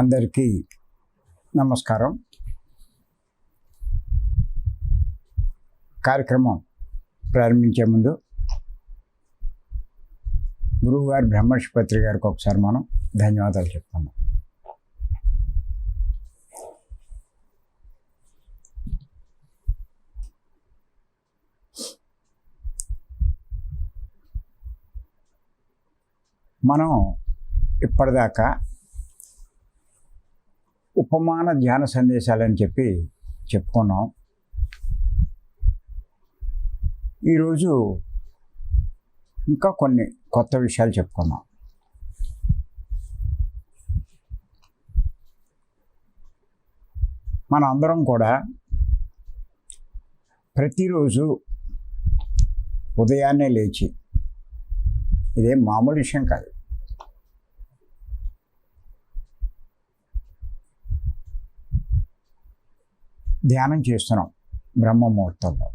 అందరికీ నమస్కారం. కార్యక్రమం ప్రారంభించే ముందు గురువుగారు బ్రహ్మర్షి పత్రి గారికి ఒకసారి మనం ధన్యవాదాలు చెప్తాము. మనం ఇప్పటిదాకా ఉపమాన ధ్యాన సందేశాలని చెప్పుకున్నాం. ఈరోజు ఇంకా కొన్ని కొత్త విషయాలు చెప్పుకున్నాం. మన అందరం కూడా ప్రతిరోజు ఉదయాన్నే లేచి, ఇదేం మామూలు విషయం కాదు, ధ్యానం చేస్తున్నాం. బ్రహ్మ ముహూర్తంలో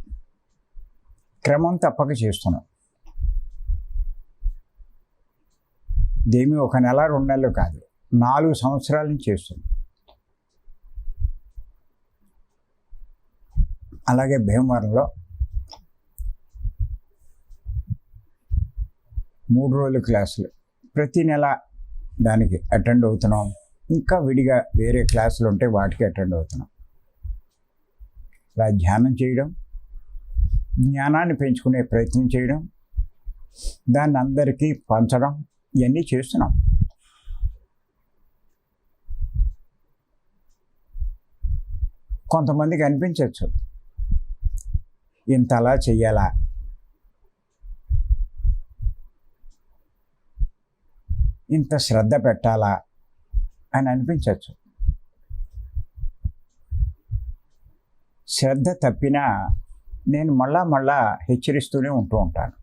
క్రమం తప్పక చేస్తున్నాం. దేమి ఒక నెల 2 నెలలు కాదు, 4 సంవత్సరాల నుంచి చేస్తున్నాం. అలాగే భీమవరంలో 3 రోజుల క్లాసులు, ప్రతి నెల దానికి అటెండ్ అవుతున్నాం. ఇంకా విడిగా వేరే క్లాసులు ఉంటే వాటికి అటెండ్ అవుతున్నాం. ఇలా ధ్యానం చేయడం, జ్ఞానాన్ని పెంచుకునే ప్రయత్నం చేయడం, దాన్ని అందరికీ పంచడం, ఇవన్నీ చేస్తున్నాం. కొంతమందికి అనిపించవచ్చు, ఇంతలా చెయ్యాలా, ఇంత శ్రద్ధ పెట్టాలా అని అనిపించవచ్చు. శ్రద్ధ తప్పినా నేను మళ్ళా హెచ్చరిస్తూనే ఉంటూ ఉంటాను.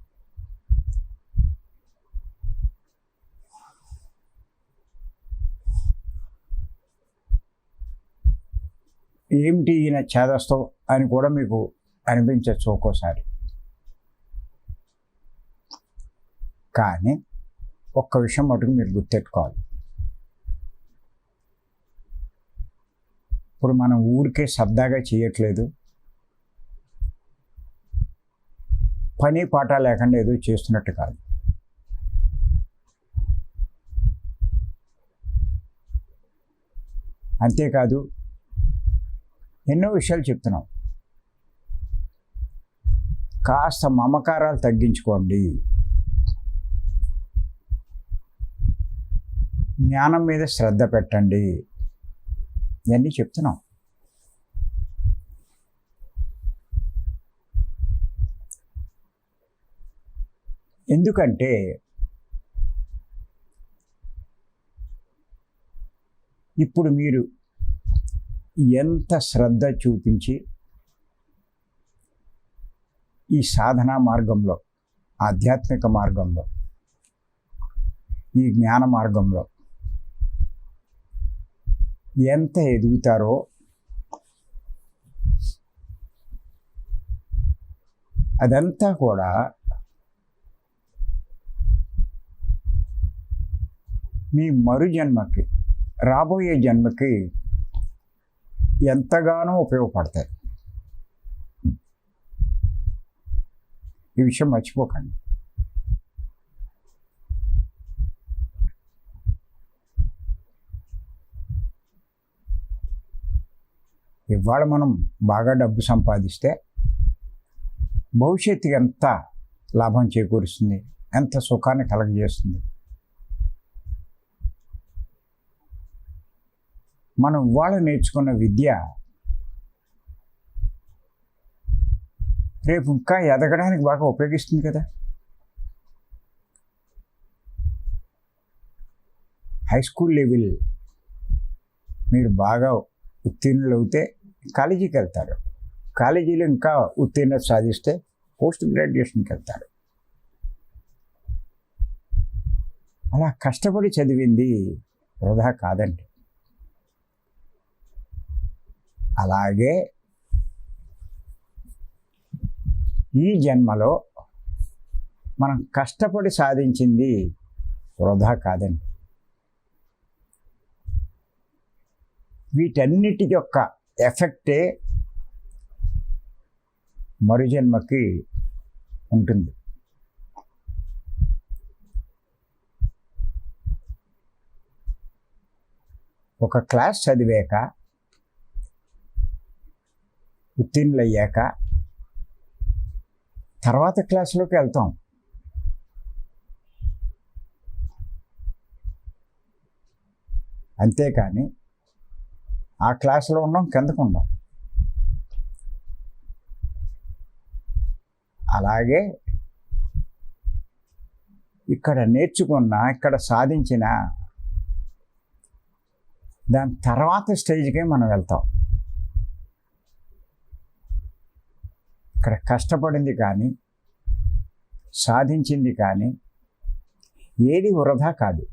ఏమిటి ఈయన చేదస్తావు అని కూడా మీకు అనిపించవచ్చు ఒక్కోసారి. కానీ ఒక్క విషయం మటుకు మీరు గుర్తెట్టుకోవాలి. ఇప్పుడు మనం ఊరికే సరదాగా చేయట్లేదు, పని పాట లేకుండా ఏదో చేస్తున్నట్టు కాదు. అంతేకాదు, ఎన్నో విషయాలు చెప్తున్నాం. కాస్త మమకారాలు తగ్గించుకోండి, జ్ఞానం మీద శ్రద్ధ పెట్టండి, ఇవన్నీ చెప్తున్నాం. ఎందుకంటే ఇప్పుడు మీరు ఎంత శ్రద్ధ చూపించి ఈ సాధనా మార్గంలో, ఆధ్యాత్మిక మార్గంలో, ఈ జ్ఞాన మార్గంలో ఎంత ఎదుగుతారో అదంతా కూడా మీ మరు జన్మకి, రాబోయే జన్మకి ఎంతగానో ఉపయోగపడతాయి. ఈ విషయం మర్చిపోకండి. ఇవాళ మనం బాగా డబ్బు సంపాదిస్తే భవిష్యత్తుకి ఎంత లాభం చేకూరుస్తుంది, ఎంత సుఖాన్ని కలగజేస్తుంది. మనం ఇవాళ నేర్చుకున్న విద్య రేపు ఇంకా ఎదగడానికి బాగా ఉపయోగిస్తుంది కదా. హై స్కూల్ లెవెల్ మీరు బాగా ఉత్తీర్ణులు అవుతే కాలేజీకి వెళ్తారు, కాలేజీలో ఇంకా ఉత్తీర్ణత సాధిస్తే పోస్ట్ గ్రాడ్యుయేషన్కి వెళ్తారు. అలా కష్టపడి చదివింది వృధా కాదండి. అలాగే ఈ జన్మలో మనం కష్టపడి సాధించింది వృధా కాదండి. వీటన్నిటి యొక్క ఎఫెక్టే మరుజన్మకి ఉంటుంది. ఒక క్లాస్ చదివాక ఉత్తీర్ణులయ్యాక తర్వాత క్లాసులోకి వెళ్తాం. అంతేకాని ఆ క్లాసులో ఉన్నాం, కిందకు ఉండం. అలాగే ఇక్కడ నేర్చుకున్న, ఇక్కడ సాధించిన దాని తర్వాత స్టేజ్కే మనం వెళ్తాం. ఇక్కడ కష్టపడింది కానీ, సాధించింది కానీ ఏది వృధా కాదు.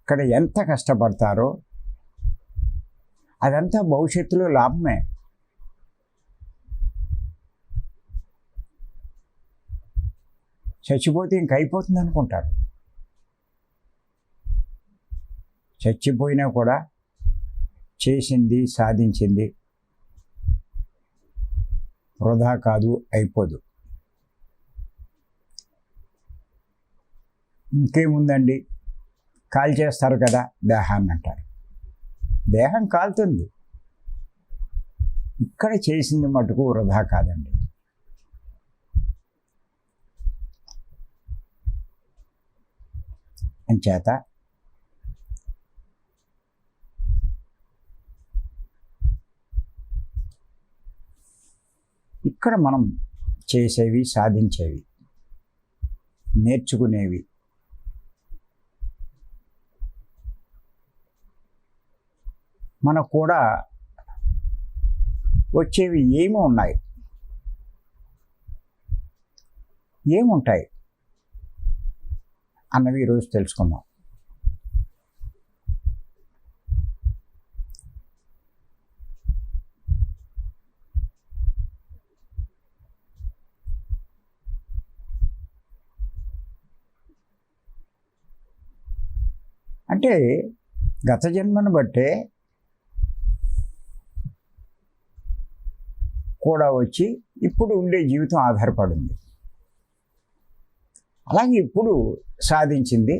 ఇక్కడ ఎంత కష్టపడతారో అదంతా భవిష్యత్తులో లాభమే. చచ్చిపోతే ఇంక అయిపోతుంది అనుకుంటారు. చచ్చిపోయినా కూడా చేసింది, సాధించింది వృధా కాదు, అయిపోదు. ఇంకేముందండి, కాల్ చేస్తారు కదా దేహాన్ని అంటారు. దేహం కాలుతుంది, ఇక్కడ చేసింది మటుకు వృధా కాదండి. అంచేత ఇక్కడ మనం చేసేవి, సాధించేవి, నేర్చుకునేవి మనకు కూడా వచ్చేవి ఏముంటాయి అన్నవి ఈరోజు తెలుసుకుందాం. అంటే గత జన్మను బట్టే కూడా వచ్చి ఇప్పుడు ఉండే జీవితం ఆధారపడింది. అలాగే ఇప్పుడు సాధించింది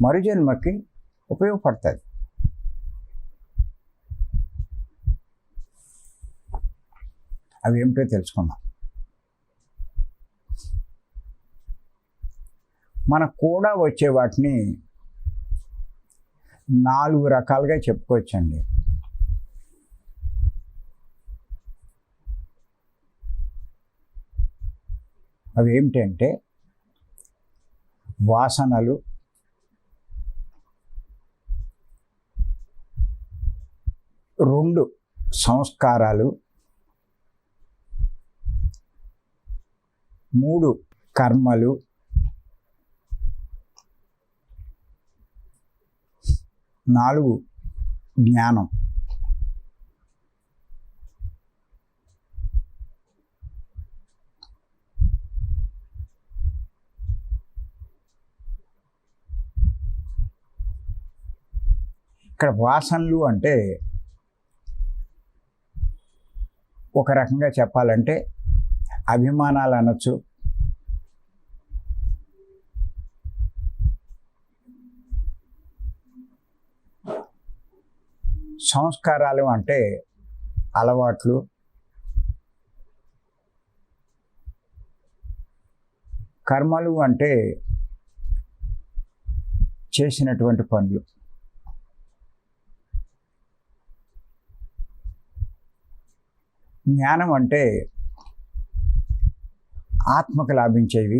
మరుజన్మకి ఉపయోగపడుతుంది. అవి ఏమిటో తెలుసుకుందాం. మనకు కూడా వచ్చే వాటిని 4 రకాలుగా చెప్పుకోవచ్చండి. అవి ఏమిటంటే వాసనలు, 2 సంస్కారాలు, 3 కర్మలు, 4 జ్ఞానం. ఇక్కడ వాసనలు అంటే ఒక రకంగా చెప్పాలంటే అభిమానాలు అనొచ్చు, సంస్కారాలు అంటే అలవాట్లు, కర్మలు అంటే చేసినటువంటి పనులు, జ్ఞానం అంటే ఆత్మకు లాభించేవి,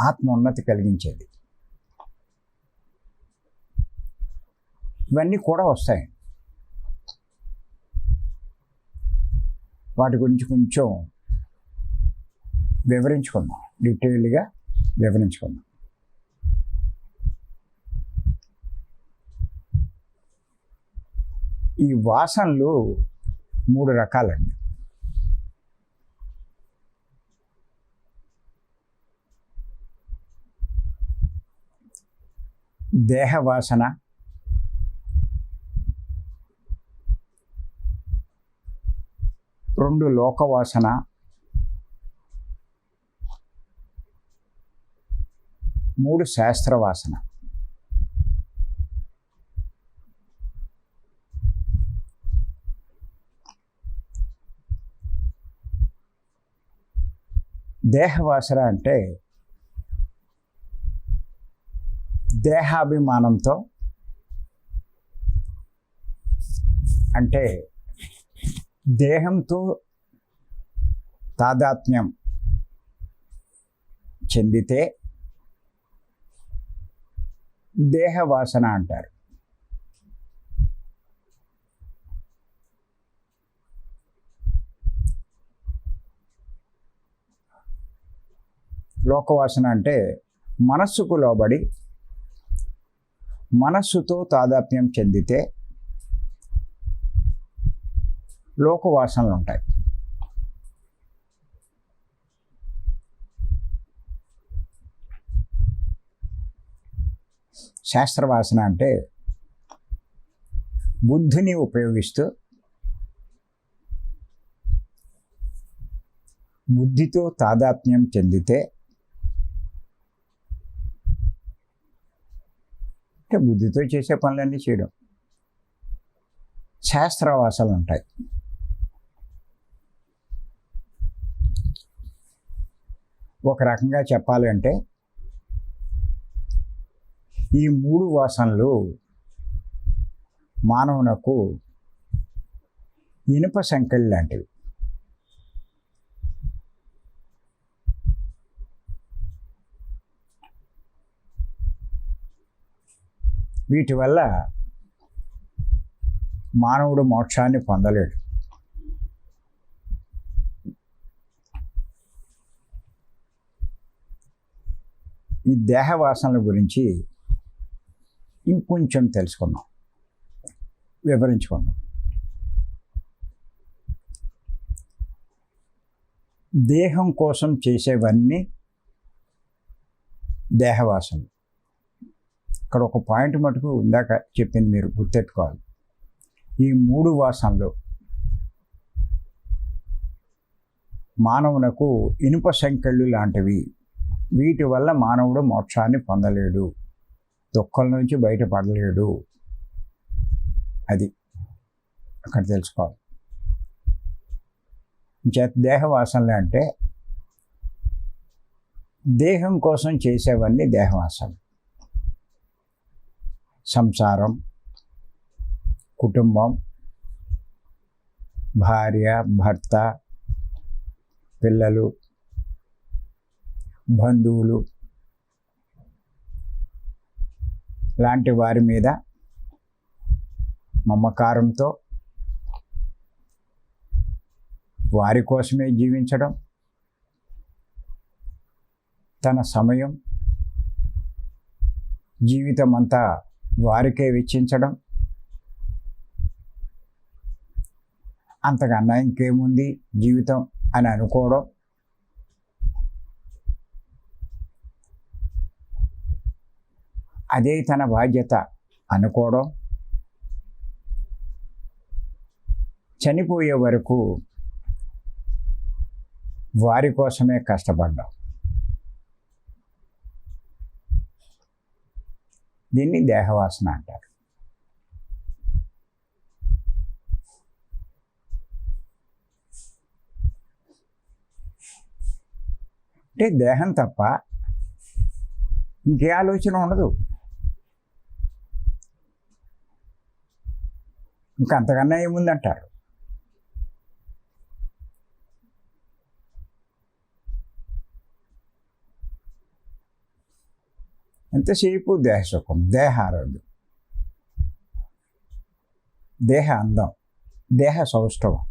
ఆత్మ ఉన్నతి కలిగించేది. ఇవన్నీ కూడా వస్తాయి. వాటి గురించి కొంచెం వివరించుకుందాం, డీటెయిల్గా వివరించుకుందాం. ఈ వాసనలు 3 రకాలండి. దేహవాసన, రెండు లోకవాసన, మూడు శాస్త్రవాసన. దేహవాసన అంటే దేహాభిమానంతో, అంటే దేహంతో తాదాత్మ్యం చెందితే దేహవాసన అంటారు. లోకవాసన అంటే మనస్సుకు లోబడి మనస్సుతో తాదాత్మ్యం చెందితే లోకవాసనలు ఉంటాయి. శాస్త్రవాసన అంటే బుద్ధిని ఉపయోగిస్తూ బుద్ధితో తాదాత్మ్యం చెందితే, అంటే బుద్ధితో చేసే పనులన్నీ చేయడం, శాస్త్రవాసనలు ఉంటాయి. ఒక రకంగా చెప్పాలి అంటే ఈ మూడు వాసనలు మానవునకు ఇనుప సంకెళ్ళు లాంటివి. వీటి వల్ల మానవుడు మోక్షాన్ని పొందలేడు. ఈ దేహవాసనల గురించి ఇంకొంచెం తెలుసుకుందాం, వివరించుకుందాం. దేహం కోసం చేసేవన్నీ దేహవాసనలు. ఇక్కడ ఒక పాయింట్ మటుకు ఇందాక చెప్పింది మీరు గుర్తెట్టుకోవాలి. ఈ మూడు వాసనలు మానవునకు ఇనుప సంకెళ్ళు లాంటివి. వీటి వల్ల మానవుడు మోక్షాన్ని పొందలేడు, దుఃఖం నుంచి బయటపడలేడు. అది అక్కడ తెలుసుకోవాలి. దేహవాసనలు అంటే దేహం కోసం చేసేవన్నీ దేహవాసనలు. సంసారం, కుటుంబం, భార్య, భర్త, పిల్లలు, బంధువులు లాంటి వారి మీద మమకారంతో వారి కోసమే జీవించడం, తన సమయం, జీవితం అంతా వారికే వెచ్చించడం, అంతకన్నా ఇంకేముంది జీవితం అని అనుకోవడం, అదే తన బాధ్యత అనుకోవడం, చనిపోయే వరకు వారి కోసమే కష్టపడ్డాం. దీన్ని దేహవాసన అంటారు. అంటే దేహం తప్ప ఇంకే ఆలోచన ఉండదు. ఇంకా అంతకన్నా ఏముందంటారు. ఎంతసేపు దేహ సుఖం, దేహ ఆరోగ్యం, దేహ అందం, దేహ సౌష్ఠవం,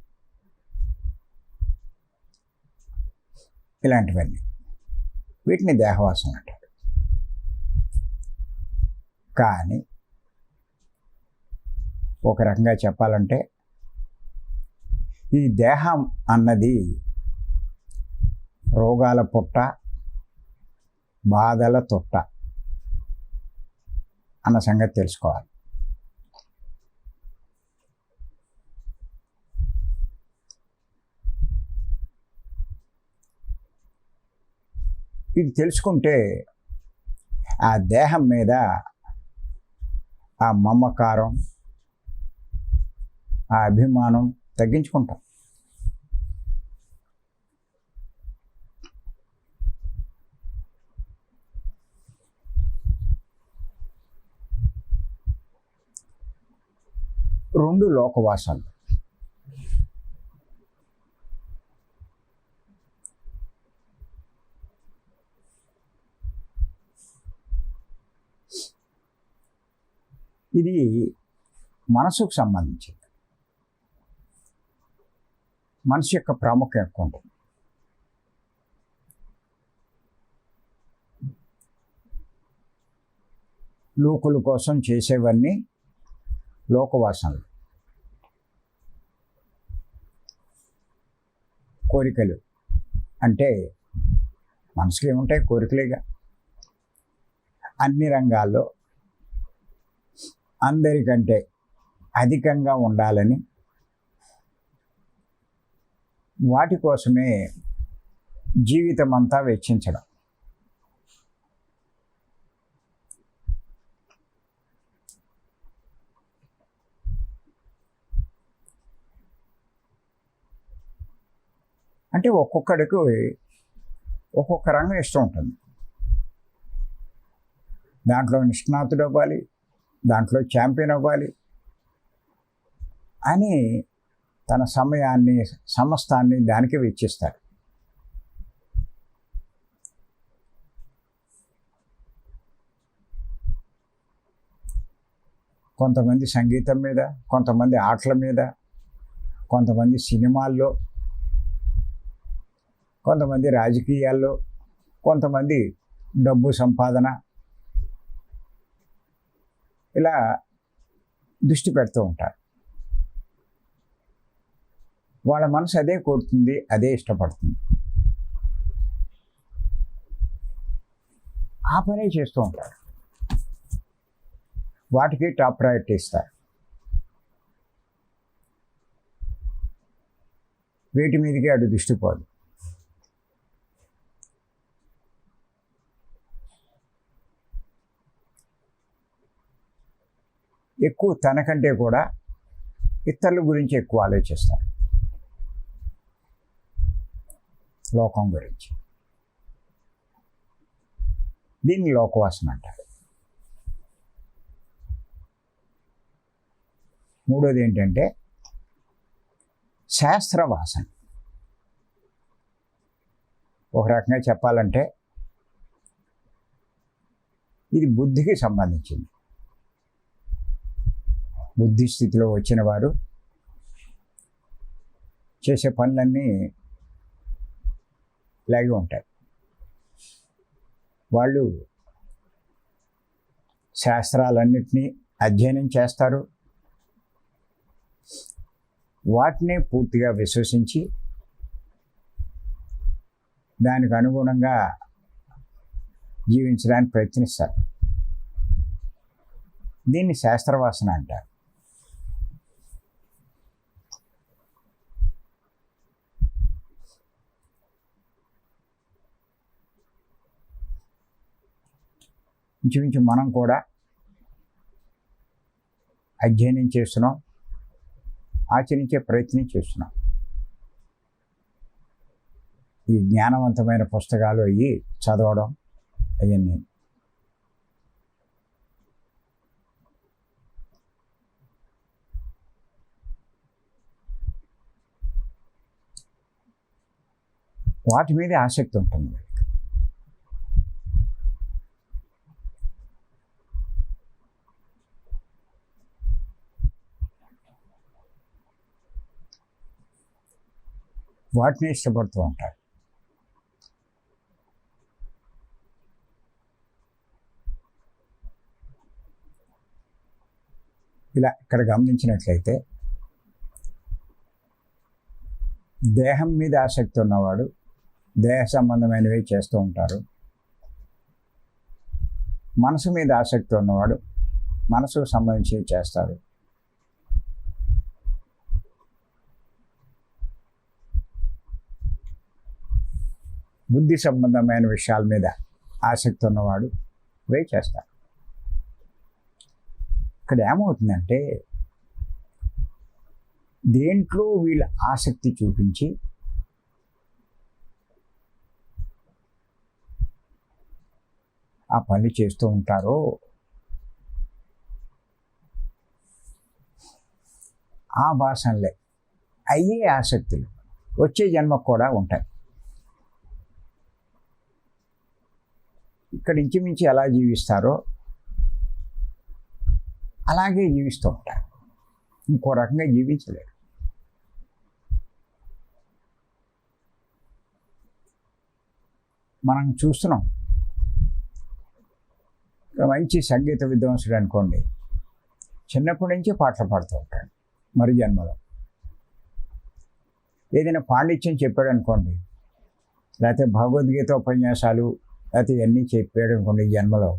ఇలాంటివన్నీ వీటిని దేహవాసన అంటారు. కానీ ఒక రకంగా చెప్పాలంటే ఈ దేహం అన్నది రోగాల పుట్ట, బాధల తొట్ట. అన్న సంగతి తెలుసుకోవాలి. ఇది తెలుసుకుంటే ఆ దేహం మీద ఆ మమకారం, ఆ అభిమానం తగ్గించుకుంటాం. రెండు లోకవాసాలు. ఇది మనసుకు సంబంధించింది. మనసు యొక్క ప్రాముఖ్యం ఎక్కువ ఉంటుంది. లోకుల కోసం చేసేవన్నీ లోకవాసనలు, కోరికలు. అంటే మనసులో ఏముంటాయి? కోరికలేగా. అన్ని రంగాల్లో అందరికంటే అధికంగా ఉండాలని, వాటి కోసమే జీవితం అంతా వెచ్చించడం. అంటే ఒక్కొక్కడికి ఒక్కొక్క రంగం ఇష్టం ఉంటుంది. దాంట్లో నిష్ణాతుడు అవ్వాలి, దాంట్లో ఛాంపియన్ అవ్వాలి అని తన సమయాన్ని, సమస్తాన్ని దానికి వెచ్చిస్తారు. కొంతమంది సంగీతం మీద, కొంతమంది ఆటల మీద, కొంతమంది సినిమాల్లో, కొంతమంది రాజకీయాల్లో, కొంతమంది డబ్బు సంపాదన, ఇలా దృష్టి పెడుతూ ఉంటారు. వాళ్ళ మనసు అదే కోరుతుంది, అదే ఇష్టపడుతుంది. ఆ పనే చేస్తూ ఉంటారు. వాటికి టాప్ ప్రయారిటీ ఇస్తారు. వీటి మీదకి అటు దృష్టి పోదు. ఎక్కువ తనకంటే కూడా ఇతరుల గురించి ఎక్కువ ఆలోచిస్తారు, లోకం గురించి. దీన్ని లోకవాసన అంటారు. మూడోది ఏంటంటే శాస్త్రవాసన. ఒక రకంగా చెప్పాలంటే ఇది బుద్ధికి సంబంధించింది. బుద్ధి స్థితిలో వచ్చిన వారు చేసే పనులన్నీ ఇలాగే ఉంటాయి. వాళ్ళు శాస్త్రాలన్నిటినీ అధ్యయనం చేస్తారు, వాటిని పూర్తిగా విశ్వసించి దానికి అనుగుణంగా జీవించడానికి ప్రయత్నిస్తారు. దీన్ని శాస్త్రవాసన అంటారు. ఇంచుమించు మనం కూడా అధ్యయనం చేస్తున్నాం, ఆచరించే ప్రయత్నం చేస్తున్నాం. ఈ జ్ఞానవంతమైన పుస్తకాలు అయ్యి చదవడం అవన్నీ. వాటి మీద ఆసక్తి ఉంటుంది. వాటిని ఇష్టపడుతూ ఉంటారు. ఇలా ఇక్కడ గమనించినట్లయితే దేహం మీద ఆసక్తి ఉన్నవాడు దేహ సంబంధమైనవి చేస్తూ ఉంటారు. మనసు మీద ఆసక్తి ఉన్నవాడు మనసుకు సంబంధించి చేస్తారు. బుద్ధి సంబంధమైన విషయాల మీద ఆసక్తి ఉన్నవాడు వే చేస్తారు. ఇక్కడ ఏమవుతుందంటే దేంట్లో వీళ్ళు ఆసక్తి చూపించి ఆ పని చేస్తూ ఉంటారో ఆ వాసనలే అయ్యే ఆసక్తులు వచ్చే జన్మకు కూడా ఉంటాయి. ఇక్కడ ఇంచుమించి ఎలా జీవిస్తారో అలాగే జీవిస్తూ ఉంటారు. ఇంకో రకంగా జీవించలేరు. మనం చూస్తున్నాం. మంచి సంగీత విద్వాంసుడు అనుకోండి, చిన్నప్పటి నుంచి పాటలు పాడుతూ ఉంటాడు. మరి జన్మలో ఏదైనా పాండిత్యం చెప్పాడు అనుకోండి, లేకపోతే భగవద్గీత ఉపన్యాసాలు లేకపోతే ఇవన్నీ చెప్పాడు అనుకోండి, ఈ జన్మలో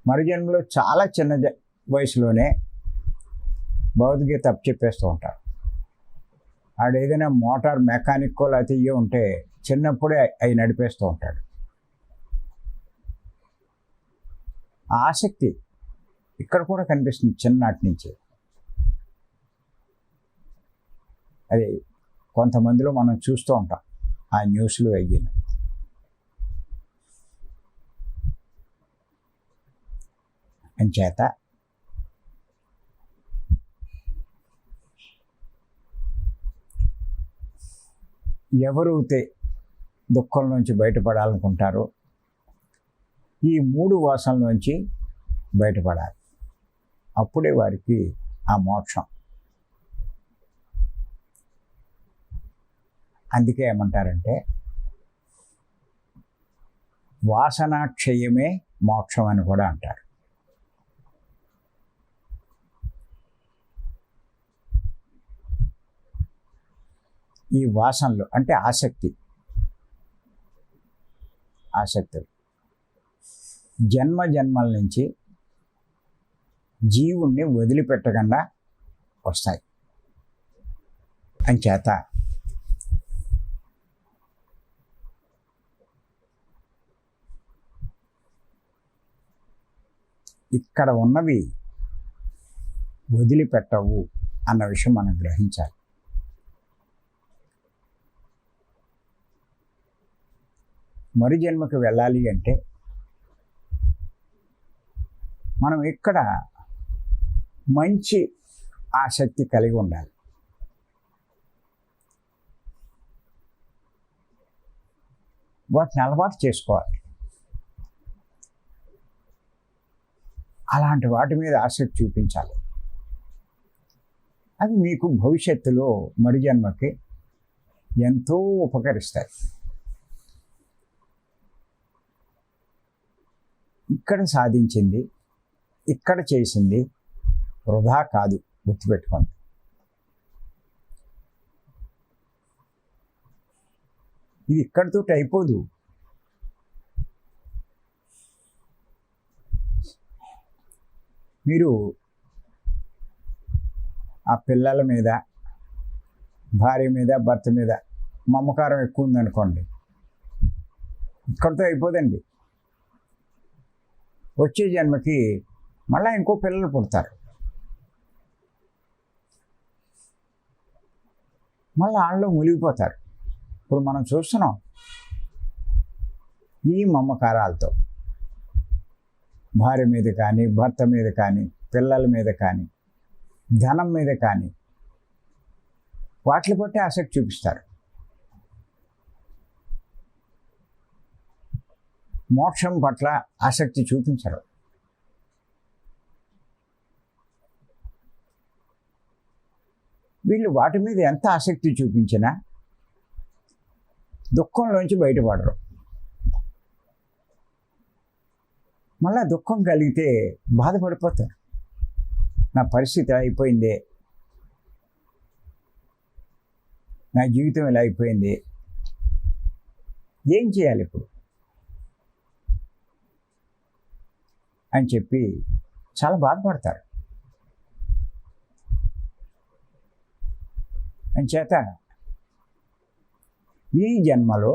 మరి జన్మలో చాలా చిన్న వయసులోనే భగవద్గీత చెప్పేస్తూ ఉంటారు. ఆడు ఏదైనా మోటార్ మెకానిక్కో లేకపోతే ఇవే ఉంటే చిన్నప్పుడే అవి నడిపేస్తూ ఉంటాడు. ఆసక్తి ఇక్కడ కూడా కనిపిస్తుంది చిన్ననాటి నుంచి. అది కొంతమందిలో మనం చూస్తూ ఉంటాం ఆ న్యూస్లు అయ్యాను. అంచేత ఎవరైతే దుఃఖం నుంచి బయటపడాలనుకుంటారో ఈ 3 వాసనల నుంచి బయటపడాలి. అప్పుడే వారికి ఆ మోక్షం. అందుకే ఏమంటారంటే వాసనాక్షయమే మోక్షం అని కూడా అంటారు. ఈ వాసనలు అంటే ఆసక్తులు జన్మ జన్మల నుంచి జీవుణ్ణి వదిలిపెట్టకుండా వస్తాయి. అంచేత ఇక్కడ ఉన్నవి వదిలిపెట్టవు అన్న విషయం మనం గ్రహించాలి. మరు జన్మకు వెళ్ళాలి అంటే మనం ఇక్కడ మంచి ఆసక్తి కలిగి ఉండాలి. వాటిని అలవాటు చేసుకోవాలి. అలాంటి వాటి మీద ఆసక్తి చూపించాలి. అవి మీకు భవిష్యత్తులో మరు జన్మకి ఎంతో ఉపకరిస్తాయి. ఇక్కడ సాధించింది, ఇక్కడ చేసింది వృధా కాదు, గుర్తుపెట్టుకోండి. ఇది ఇక్కడితో అయిపోదు. మీరు ఆ పిల్లల మీద, భార్య మీద, భర్త మీద మమకారం ఎక్కువ ఉందనుకోండి, ఇక్కడితో అయిపోదండి. వచ్చే జన్మకి మళ్ళీ ఇంకో పిల్లలు పుడతారు. మళ్ళీ వాళ్ళు మునిగిపోతారు. ఇప్పుడు మనం చూస్తున్నాం ఈ మమకారాలతో భార్య మీద కానీ, భర్త మీద కానీ, పిల్లల మీద కానీ, ధనం మీద కానీ వాటిని బట్టి ఆసక్తి చూపిస్తారు. మోక్షం పట్ల ఆసక్తి చూపించరు. వీళ్ళు వాటి మీద ఎంత ఆసక్తి చూపించినా దుఃఖంలోంచి బయటపడరు. మళ్ళా దుఃఖం కలిగితే బాధపడిపోతారు. నా పరిస్థితి అయిపోయింది, నా జీవితం ఇలా అయిపోయింది, ఏం చేయాలి ఇప్పుడు అని చెప్పి చాలా బాధపడతారు. అంచేత ఈ జన్మలో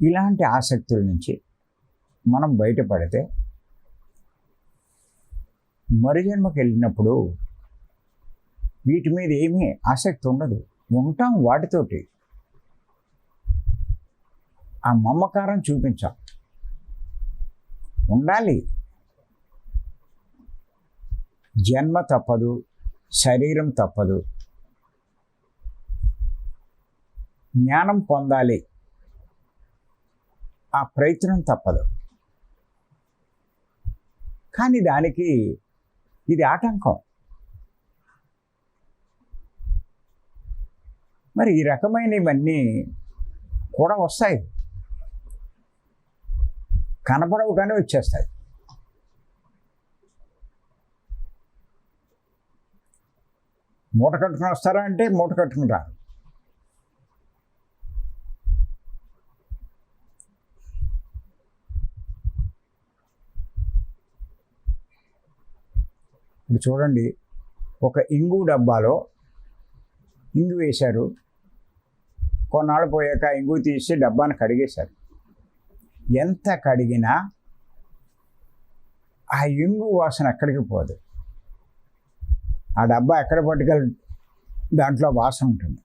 ఇలాంటి ఆసక్తుల నుంచి మనం బయటపడితే మరు జన్మకి వెళ్ళినప్పుడు వీటి మీద ఏమీ ఆసక్తి ఉండదు. ఉంటాం వాటితోటి. ఆ మమకారం చూపించాం. ఉండాలి. జన్మ తప్పదు, శరీరం తప్పదు, జ్ఞానం పొందాలి, ఆ ప్రయత్నం తప్పదు. కానీ దానికి ఇది ఆటంకం. మరి ఈ రకమైనవన్నీ కూడా వస్తాయి, కనపడవు కానీ వచ్చేస్తాయి. మూట కట్టుకుని వస్తారా అంటే మూట కట్టుకుని రారు. ఇప్పుడు చూడండి, ఒక ఇంగు డబ్బాలో ఇంగు వేశారు. కొన్నాళ్ళు పోయాక ఇంగు తీసి డబ్బాను కడిగేశారు. ఎంత కడిగినా ఆ ఇంగు వాసన ఎక్కడికి పోదు. ఆ డబ్బా ఎక్కడ పట్టుకెళ్ళి దాంట్లో వాసన ఉంటుంది.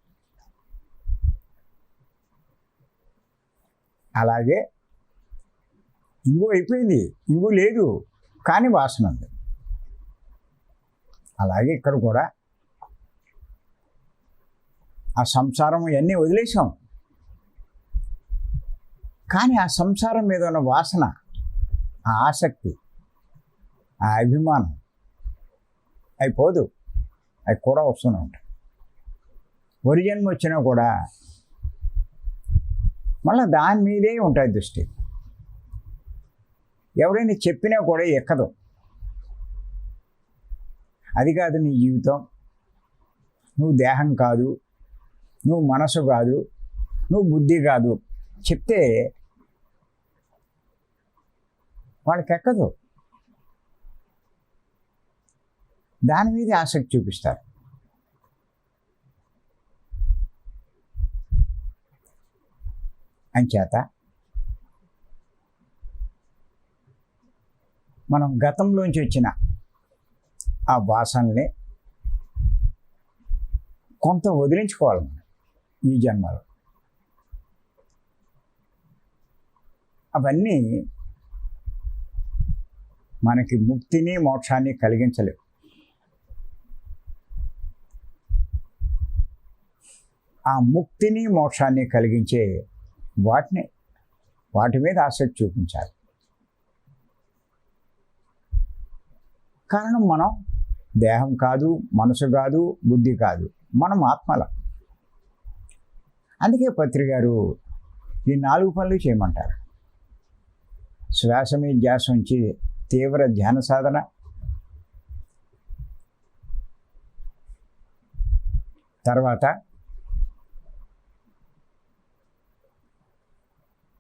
అలాగే ఇంగు అయిపోయింది, ఇంగు లేదు కానీ వాసన ఉంది. అలాగే ఇక్కడ కూడా ఆ సంసారం ఇవన్నీ వదిలేసాం, కానీ ఆ సంసారం మీద ఉన్న వాసన, ఆ ఆసక్తి, ఆ అభిమానం అయిపోదు. అవి కూడా వస్తూనే ఉంటాయి. ఒరి జన్మ వచ్చినా కూడా మళ్ళీ దాని మీదే ఉంటాయి దృష్టి. ఎవరైనా చెప్పినా కూడా ఎక్కదు. అది కాదు నీ జీవితం, నువ్వు దేహం కాదు, నువ్వు మనసు కాదు, నువ్వు బుద్ధి కాదు చెప్తే వాళ్ళకి ఎక్కదు. దాని మీద ఆసక్తి చూపిస్తారు. అంచేత మనం గతంలోంచి వచ్చిన ఆ వాసనల్ని కొంత వదిలించుకోవాలి మనం ఈ జన్మలో. అవన్నీ మనకి ముక్తిని మోక్షాన్ని కలిగించలేవు. ఆ ముక్తిని మోక్షాన్ని కలిగించే వాటి మీద ఆసక్తి చూపించాలి. కారణం మనం దేహం కాదు, మనసు కాదు, బుద్ధి కాదు, మనం ఆత్మల. అందుకే పత్రి గారు ఈ 4 పనులు చేయమంటారు. శ్వాస మీద ధ్యాస ఉంచి తీవ్ర ధ్యాన సాధన, తర్వాత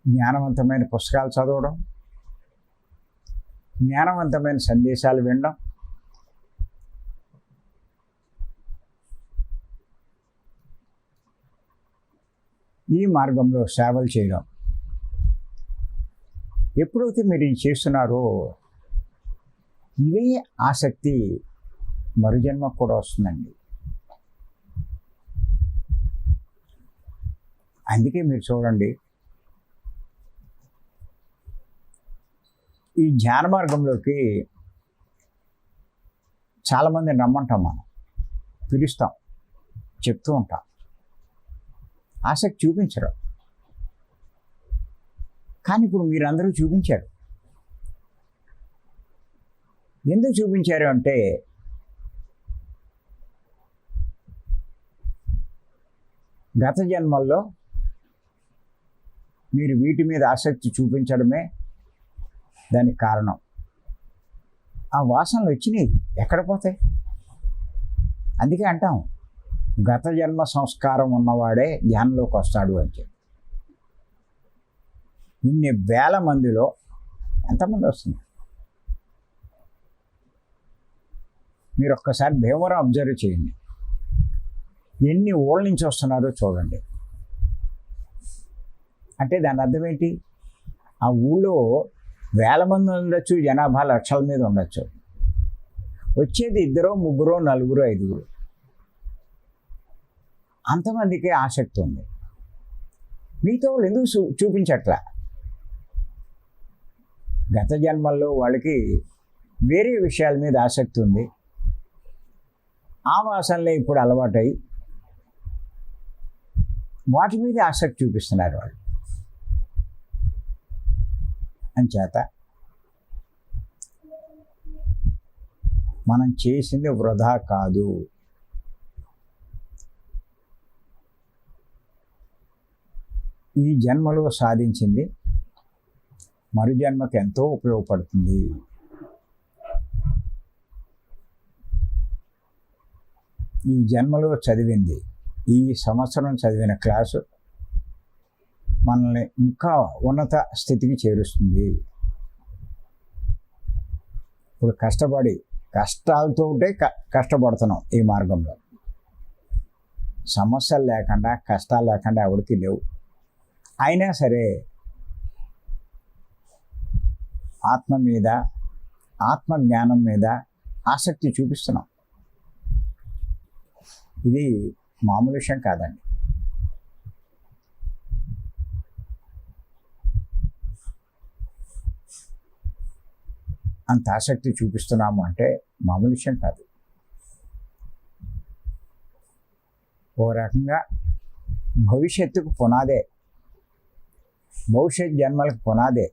జ్ఞానవంతమైన పుస్తకాలు చదవడం, జ్ఞానవంతమైన సందేశాలు వినడం, ఈ మార్గంలో సేవలు చేయడం. ఎప్పుడైతే మీరు ఇది చేస్తున్నారో ఇవే ఆసక్తి మరుజన్మకు కూడా వస్తుందండి. అందుకే మీరు చూడండి, ఈ ధ్యాన మార్గంలోకి చాలామందిని రమ్మంటాం, మనం పిలుస్తాం, చెప్తూ ఉంటాం. ఆసక్తి చూపించరు. కానీ ఇప్పుడు మీరందరూ చూపించారు. ఎందుకు చూపించారు అంటే గత జన్మల్లో మీరు వీటి మీద ఆసక్తి చూపించడమే దానికి కారణం. ఆ వాసనలు వచ్చినాయి, ఎక్కడ పోతాయి? అందుకే అంటాం, గత జన్మ సంస్కారం ఉన్నవాడే ధ్యానంలోకి వస్తాడు అని చెప్పి. ఇన్ని వేల మందిలో ఎంతమంది వస్తున్నారు? మీరు ఒక్కసారి భీమవరం అబ్జర్వ్ చేయండి, ఎన్ని ఊళ్ళ నుంచి వస్తున్నారో చూడండి. అంటే దాని అర్థం ఏంటి? ఆ ఊళ్ళో వేల మంది ఉండొచ్చు, జనాభా లక్షల మీద ఉండొచ్చు, వచ్చేది 2, 3, 4, 5. అంతమందికి ఆసక్తి ఉంది. మిగతా వాళ్ళు ఎందుకు చూపించట్లా? గత జన్మల్లో వాళ్ళకి వేరే విషయాల మీద ఆసక్తి ఉంది, ఆ వాసనలే ఇప్పుడు అలవాటై వాటి మీద ఆసక్తి చూపిస్తున్నారు వాళ్ళు. అంచేత మనం చేసింది వృధా కాదు. ఈ జన్మలో సాధించింది మరు జన్మకు ఎంతో ఉపయోగపడుతుంది. ఈ జన్మలో చదివింది, ఈ సంవత్సరం చదివిన క్లాసు మనల్ని ఇంకా ఉన్నత స్థితికి చేరుస్తుంది. ఇప్పుడు కష్టాలతో కష్టపడుతున్నాం ఈ మార్గంలో. సమస్యలు లేకుండా, కష్టాలు లేకుండా ఎవరికి లేవు. అయినా సరే ఆత్మ మీద, ఆత్మ జ్ఞానం మీద ఆసక్తి చూపిస్తున్నాం. ఇది మామూలు విషయం కాదండి. అంత ఆసక్తి చూపిస్తున్నాము అంటే మామూలు విషయం కాదు. ఓ రకంగా భవిష్యత్తుకు పునాదే, భవిష్యత్ జన్మలకు పునాదే.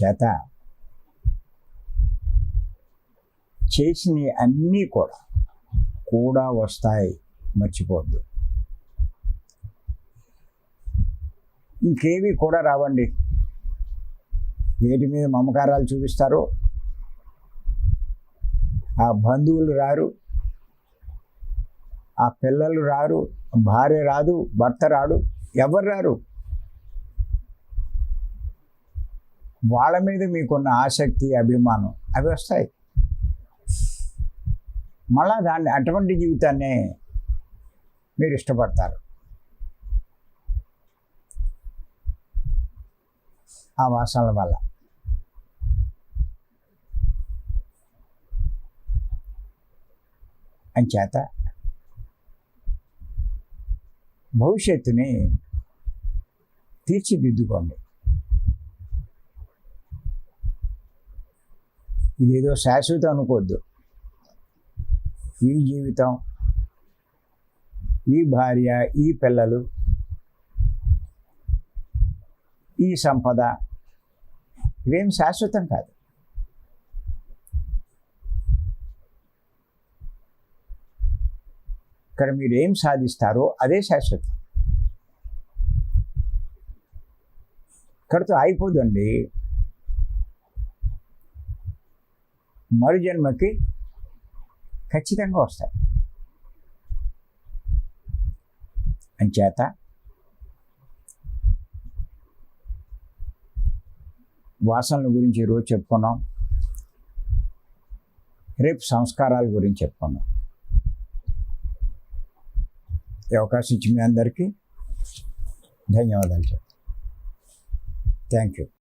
చేత చేసినవి అన్నీ కూడా వస్తాయి, మర్చిపోద్దు. ఇంకేవి కూడా రావండి. వేటి మీద మమకారాలు చూపిస్తారో ఆ బంధువులు రారు, ఆ పిల్లలు రారు, భార్య రాదు, భర్త రాడు, ఎవరు రారు. వాళ్ళ మీద మీకున్న ఆసక్తి, అభిమానం అవి వస్తాయి. మళ్ళా అటువంటి జీవితాన్నే మీరు ఇష్టపడతారు. ఆ వాసనల వల్ల. అంచేత భవిష్యత్తుని తీర్చిదిద్దుకోండి. ఇదేదో శాశ్వతం అనుకోవద్దు. ఈ జీవితం, ఈ భార్య, ఈ పిల్లలు, ఈ సంపద ఇవేం శాశ్వతం కాదు. ఇక్కడ మీరు ఏం సాధిస్తారో అదే శాశ్వతం. ఇక్కడితో అయిపోదండి. మరు జన్మకి ఖచ్చితంగా వస్తాయి. అంచేత వాసనల గురించి ఈరోజు చెప్పుకున్నాం, రేపు సంస్కారాల గురించి చెప్పుకున్నాం. ఈ అవకాశం ఇచ్చి మీ అందరికీ ధన్యవాదాలు చెప్తాను. Thank you.